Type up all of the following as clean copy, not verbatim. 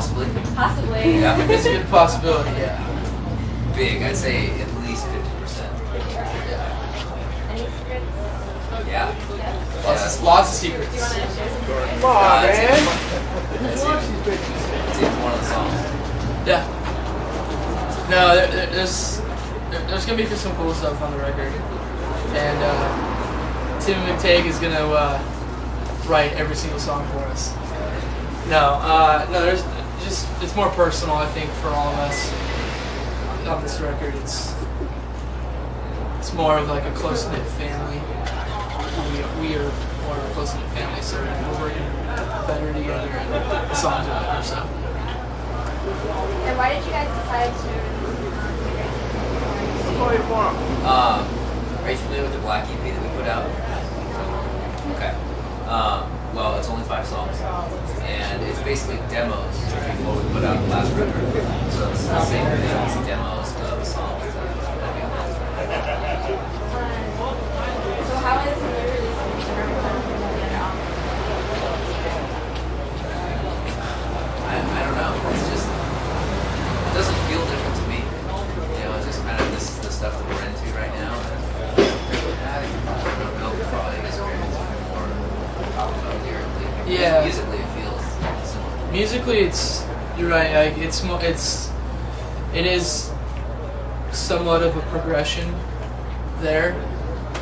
Possibly. Possibly. Yeah. It's a good possibility, yeah. Big. I'd say at least 50%. Any secrets? Yeah. Lots of secrets. Do you want to share some secrets? Come on, It's man. even one of the songs. Yeah. No, there's gonna be some cool stuff on the record, and Tim McTagg is gonna write every single song for us. No, there's just it's more personal, I think, for all of us on this record. It's more of like a close knit family. We are more of a close knit family, so we're working better together, and the songs are better. So. And why did you guys decide to Are you familiar with the Black EP that we put out? Okay. Well, it's only 5 songs, and it's basically demos before we put out the last record. So it's the same thing. It's demos of the songs that will be on the last record. So how is the new release different from the other album? I don't know. It's just, it doesn't feel different to me. You know, it's just kind of, this is the stuff that we're into right now. I don't know, probably experience more lyrically. Yeah. Musically, it feels similar. Musically, you're right. Like it is somewhat of a progression there.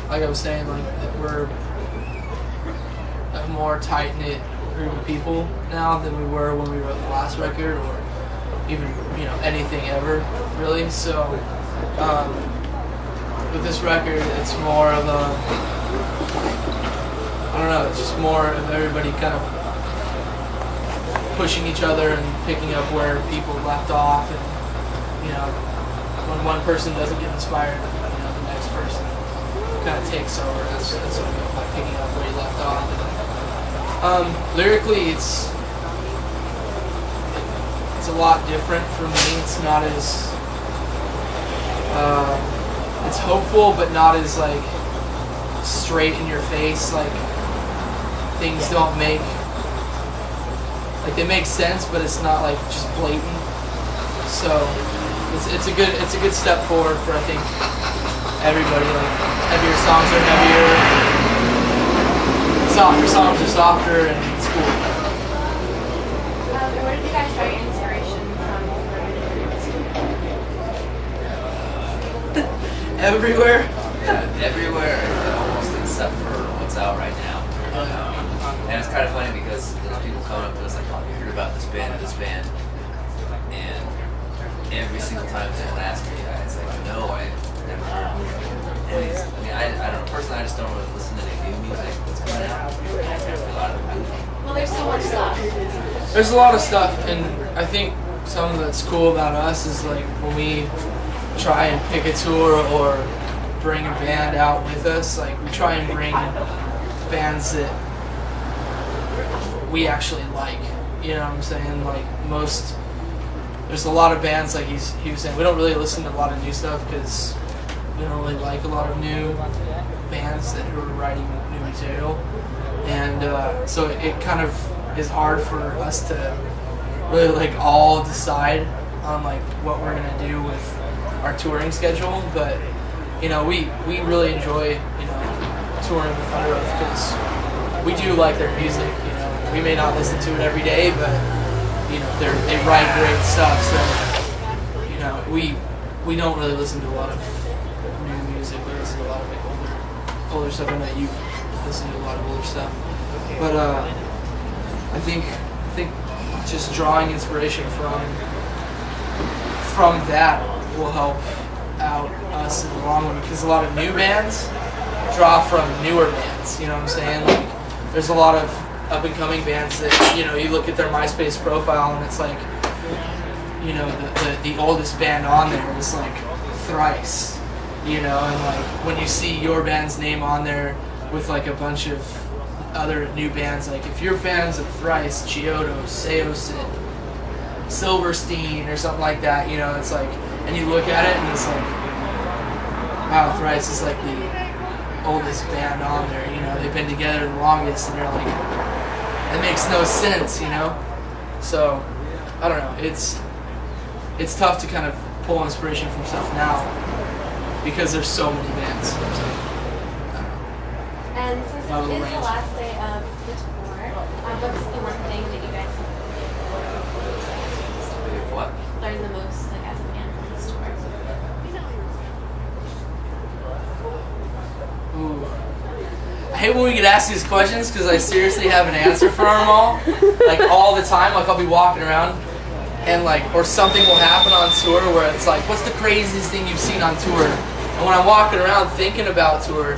Like I was saying, like we're a more tight knit group of people now than we were when we wrote the last record, or even anything ever really. So with this record, it's more of a it's just more of everybody kind of pushing each other and picking up where people left off, and when one person doesn't get inspired, the next person kind of takes over. That's what I mean by picking up where you left off. And, lyrically, it's a lot different for me. It's not as it's hopeful, but not as like straight in your face. Like things don't make they make sense, but it's not like just blatant. So it's a good step forward for, I think, everybody. Like heavier songs are heavier, softer songs are softer, and it's cool. And where did you guys try your inspiration from? Everywhere. Yeah, everywhere, almost except for what's out right now. And it's kind of funny because there's people coming up to us like, oh, you heard about this band or this band? And every single time someone asks me, it's like, no, I never heard any. I mean, I don't know. Personally, I just don't really listen to any new music that's coming out. Well, there's so much stuff. There's a lot of stuff, and I think something that's cool about us is like when we try and pick a tour or bring a band out with us, like we try and bring bands that we actually like. You know what I'm saying? Like there's a lot of bands, like he was saying, we don't really listen to a lot of new stuff because we don't really like a lot of new bands that are writing new material, and so it kind of is hard for us to really like all decide on like what we're gonna do with our touring schedule. But we really enjoy touring with Thunder Oath because we do like their music. We may not listen to it every day, but they write great stuff. So we don't really listen to a lot of new music. We listen to a lot of like older stuff. I know you listen to a lot of older stuff, but I think just drawing inspiration from that will help out us in the long run, because a lot of new bands draw from newer bands. You know what I'm saying? Like there's a lot of up and coming bands that you look at their MySpace profile and it's like the oldest band on there is like Thrice, and like when you see your band's name on there with like a bunch of other new bands, like if you're fans of Thrice, Chiodo, Saosin, Silverstein or something like that, it's like, and you look at it and it's like, wow, Thrice is like the oldest band on there, they've been together the longest, and you're like, that makes no sense, So I don't know. It's tough to kind of pull inspiration from stuff now because there's so many bands. And since this is the last day of the tour, what's the one thing that you guys What? learned the most, like, as a band from this tour? Ooh. I hate when we get asked these questions because I seriously have an answer for them all. Like all the time, like I'll be walking around and like, or something will happen on tour where it's like, what's the craziest thing you've seen on tour? And when I'm walking around thinking about tour,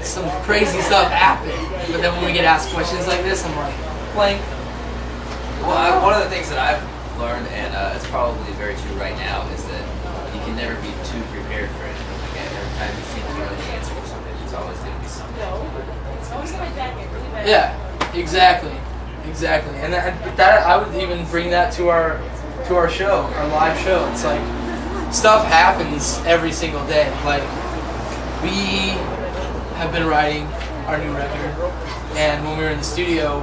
some crazy stuff happened. But then when we get asked questions like this, I'm like, blank. Well, one of the things that I've learned, and it's probably very true right now, is that you can never be too prepared for anything. Like every time you think you know the answer to something, it's always going to be something. Yeah, exactly, and that I would even bring that to our show, our live show. It's like stuff happens every single day. Like we have been writing our new record, and when we were in the studio,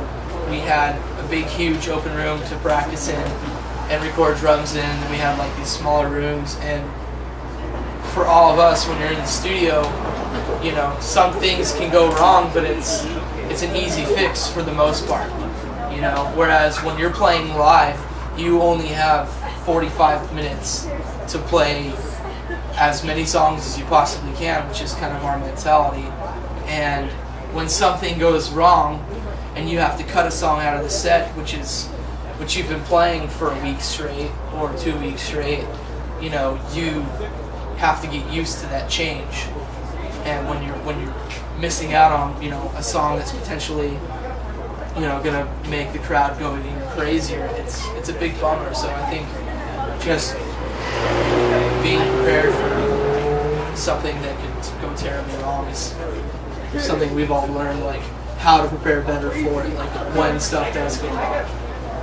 we had a big, huge open room to practice in and record drums in. We had like these smaller rooms, and for all of us, when you're in the studio, you know, some things can go wrong, but it's an easy fix for the most part, you know. Whereas when you're playing live, you only have 45 minutes to play as many songs as you possibly can, which is kind of our mentality. And when something goes wrong and you have to cut a song out of the set, which you've been playing for a week straight or 2 weeks straight, you know, you have to get used to that change. And when you're missing out on, you know, a song that's potentially, you know, gonna make the crowd go even crazier, it's a big bummer. So I think just being prepared for something that could go terribly wrong is something we've all learned, like how to prepare better for it, like when stuff does go wrong.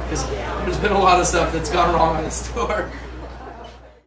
Because there's been a lot of stuff that's gone wrong on this tour.